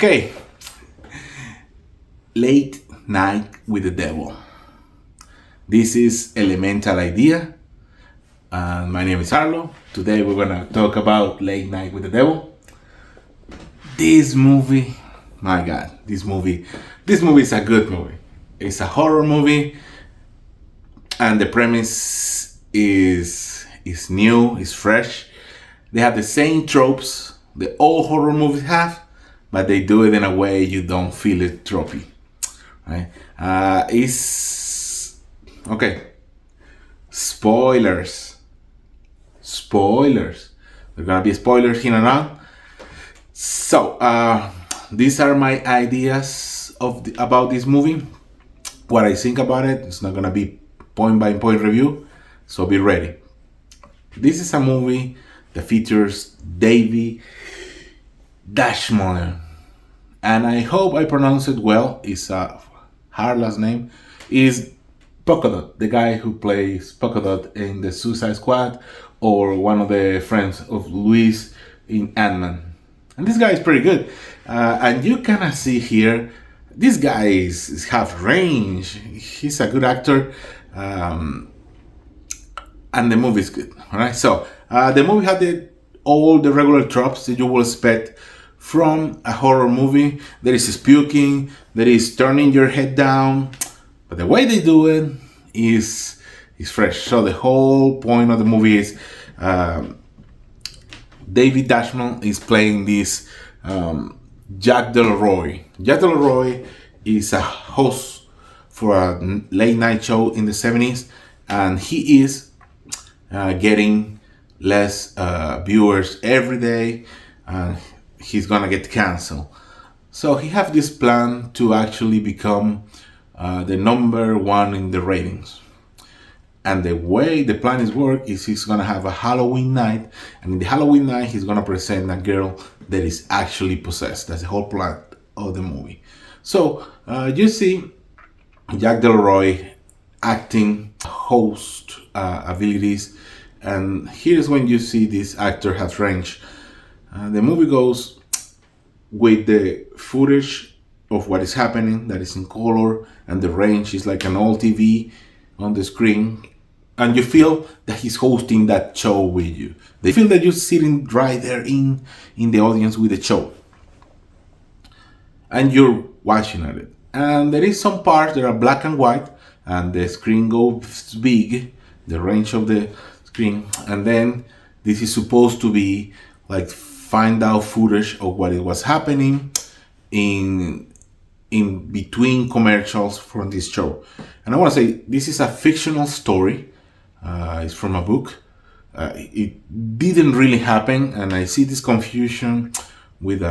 Okay, Late Night with the Devil. This is Elemental Idea, and my name is Arlo. Today we're gonna talk about Late Night with the Devil. This movie, my God, this movie is a good movie. It's a horror movie, and the premise is new, is fresh. They have the same tropes that all horror movies have, but they do it in a way you don't feel it tropey. Right? It's okay. Spoilers. There are gonna be spoilers here and on. So these are my ideas about this movie. What I think about it. It's not gonna be point by point review, so be ready. This is a movie that features Davey Dashmore, and I hope I pronounce it well. It's a hard last name. Is Polka Dot, the guy who plays Polka Dot in the Suicide Squad, or one of the friends of Luis in Ant-Man. And this guy is pretty good. And you kind of see here, this guy is have range. He's a good actor. And the movie is good. All right. So the movie had all the regular tropes that you will expect from a horror movie. There is puking, there is turning your head down, but the way they do it is fresh. So the whole point of the movie is David Dashman is playing this Jack Delroy. Jack Delroy is a host for a late night show in the 70s, and he is getting less viewers every day. He's gonna get canceled. So he have this plan to actually become the number one in the ratings. And the way the plan is work is he's gonna have a Halloween night, and in the Halloween night he's gonna present a girl that is actually possessed. That's the whole plot of the movie. So you see Jack Delroy acting, host abilities, and here's when you see this actor has range. The movie goes with the footage of what is happening that is in color, and the range is like an old TV on the screen, and you feel that he's hosting that show with you. They feel that you're sitting right there in the audience with the show, and you're watching it. And there is some parts that are black and white, and the screen goes big, the range of the screen, and then this is supposed to be like find out footage of what it was happening in between commercials from this show. And I want to say this is a fictional story. It's from a book. It didn't really happen, and I see this confusion with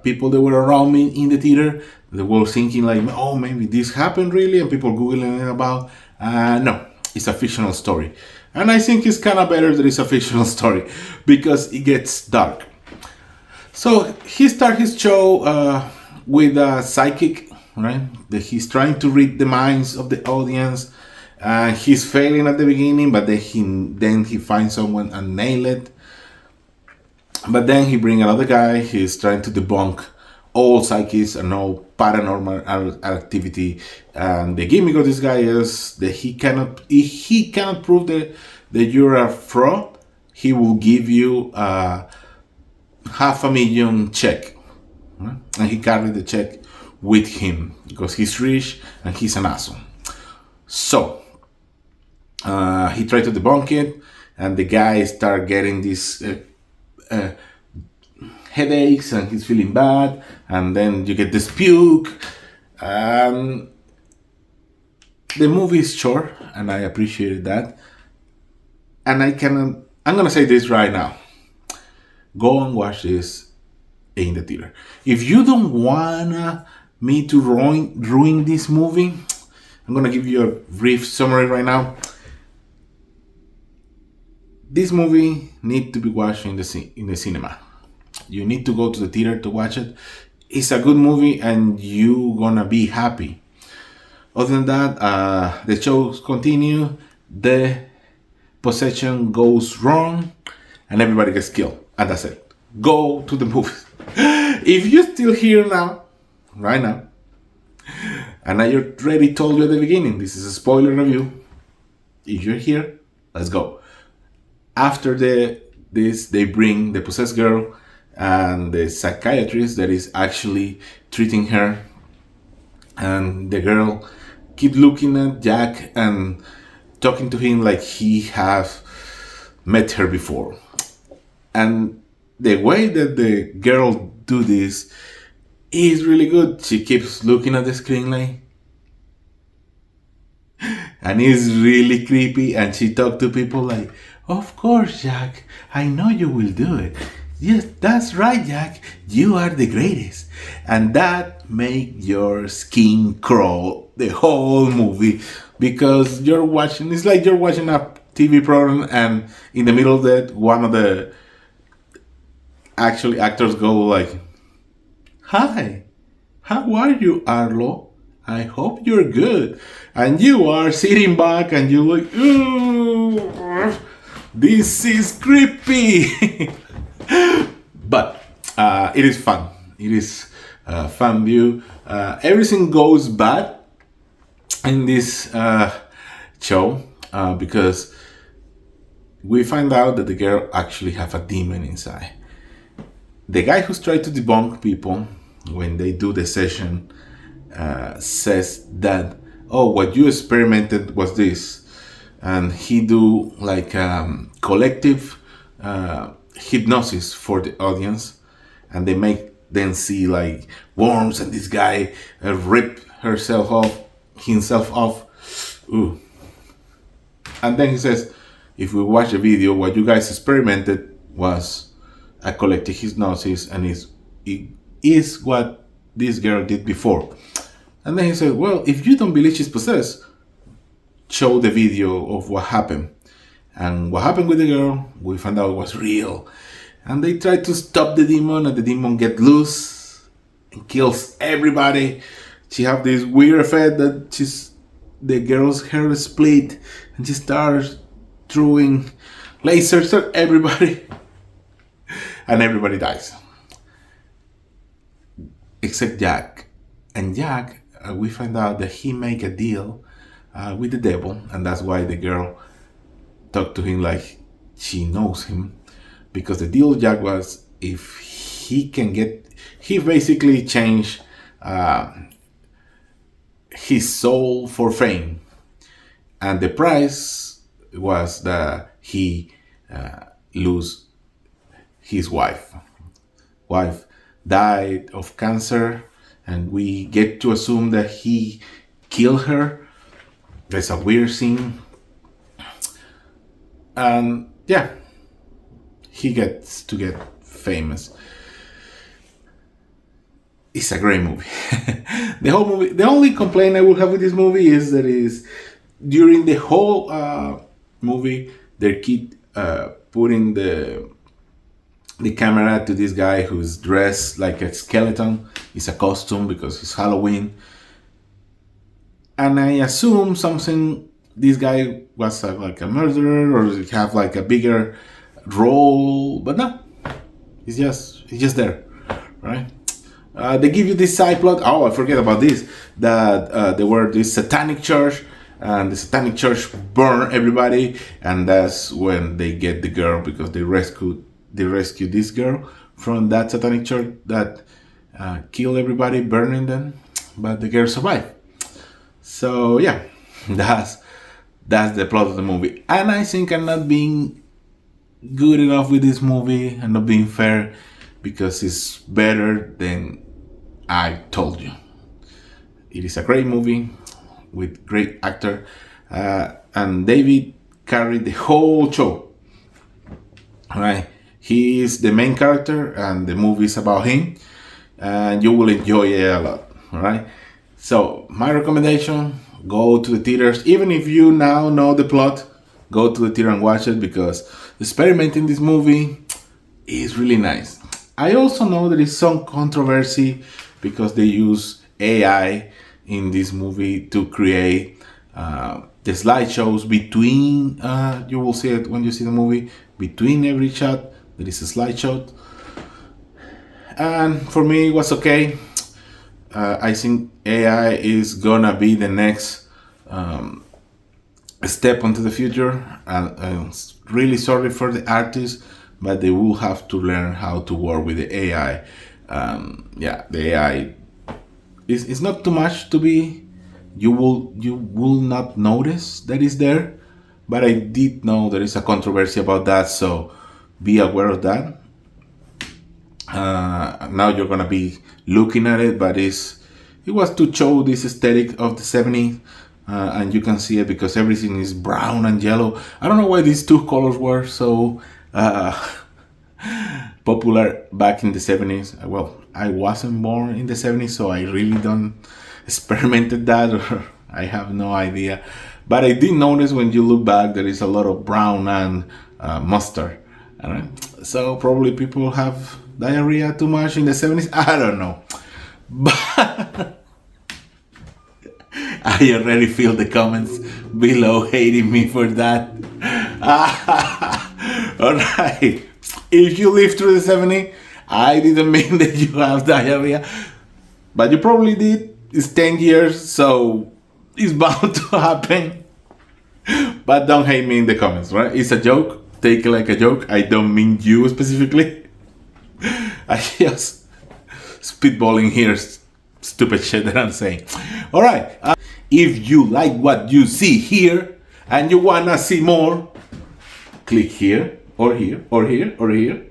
people that were around me in the theater. They were thinking like, oh, maybe this happened really, and people googling it about. No, it's a fictional story. And I think it's kind of better that it's a fictional story because it gets dark. So he starts his show with a psychic, right? That he's trying to read the minds of the audience. He's failing at the beginning, but then he finds someone and nail it. But then he bring another guy. He's trying to debunk all psychics and all paranormal activity. And the gimmick of this guy is that he cannot prove that you're a fraud. He will give you $500,000 check, right? And he carried the check with him because he's rich and he's an asshole. So he tried to debunk it, and the guy start getting these headaches, and he's feeling bad, and then you get this puke. The movie is short, and I appreciated that. And I'm gonna say this right now. Go and watch this in the theater. If you don't want me to ruin this movie, I'm gonna give you a brief summary right now. This movie needs to be watched in the cinema. You need to go to the theater to watch it. It's a good movie, and you're gonna be happy. Other than that, the shows continue. The possession goes wrong, and everybody gets killed. And that's it. Go to the movies. If you're still here now, right now, and I already told you at the beginning, this is a spoiler review. If you're here, let's go. After this, they bring the possessed girl and the psychiatrist that is actually treating her, and the girl keep looking at Jack and talking to him like he have met her before. And the way that the girl do this is really good. She keeps looking at the screen like, and it's really creepy, and she talk to people like, of course, Jack, I know you will do it. Yes, that's right, Jack, you are the greatest. And that make your skin crawl the whole movie, because you're watching, it's like you're watching a TV program, and in the middle of that, one of the actually actors go like, hi, how are you, Arlo? I hope you're good. And you are sitting back and you're like, ooh, this is creepy. But it is fun. It is a fun view. Everything goes bad in this show because we find out that the girl actually have a demon inside. The guy who's trying to debunk people when they do the session says that, oh, what you experimented was this, and he do like collective hypnosis for the audience, and they make them see like worms, and this guy rip himself off. Ooh. And then he says, if we watch the video, what you guys experimented was a collective hypnosis, and it is what this girl did before. And then he said, well, if you don't believe she's possessed, show the video of what happened. And what happened with the girl, we found out was real. And they tried to stop the demon, and the demon get loose and kills everybody. She have this weird effect that the girl's hair is split, and she starts throwing lasers at everybody. And everybody dies. Except Jack. And Jack, we find out that he make a deal with the devil, and that's why the girl talked to him like she knows him, because the deal Jack was, if he basically changed his soul for fame, and the price was that he lose his wife. Wife died of cancer, and we get to assume that he killed her. There's a weird scene. And yeah, he gets to get famous. It's a great movie. The whole movie, the only complaint I will have with this movie is that during the whole movie, they keep putting the camera to this guy who's dressed like a skeleton. It's a costume because it's Halloween. And I assume this guy was like a murderer, or have like a bigger role, but no, he's just there, right? They give you this side plot. Oh, I forget about this. That there were this satanic church, and the satanic church burned everybody, and that's when they get the girl, because they rescued this girl from that satanic church that killed everybody, burning them, but the girl survived. So yeah, that's the plot of the movie. And I think I'm not being good enough with this movie. I'm not being fair, because it's better than I told you. It is a great movie with great actor, and David carried the whole show. Right, he is the main character, and the movie is about him, and you will enjoy it a lot. All right. So my recommendation: go to the theaters. Even if you now know the plot, go to the theater and watch it, because experimenting this movie is really nice. I also know there is some controversy because they use AI in this movie to create the slideshows between, you will see it when you see the movie, between every shot there is a slideshow. and for me it was okay. I think AI is gonna be the next step into the future, and I'm really sorry for the artists, but they will have to learn how to work with the AI. The AI is not too much to be. You will not notice that it's there, but I did know there is a controversy about that, so be aware of that. Now you're gonna be looking at it, but it was to show this aesthetic of the 70s, and you can see it because everything is brown and yellow. I don't know why these two colors were so popular back in the 70s. Well, I wasn't born in the 70s, so I really don't experimented that, or I have no idea. But I did notice when you look back, there is a lot of brown and mustard. Alright? So probably people have diarrhea too much in the 70s. I don't know. But I already feel the comments below hating me for that. Alright. If you lived through the 70s, I didn't mean that you have diarrhea. But you probably did. It's 10 years, so it's bound to happen. But don't hate me in the comments, right? It's a joke. Take it like a joke. I don't mean you specifically. I just spitballing here stupid shit that I'm saying. Alright. If you like what you see here and you wanna see more, click here or here or here or here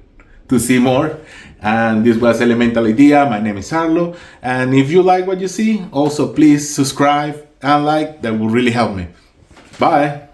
to see more. And this was Elemental Idea. My name is Arlo. And if you like what you see, also please subscribe and like. That will really help me. Bye.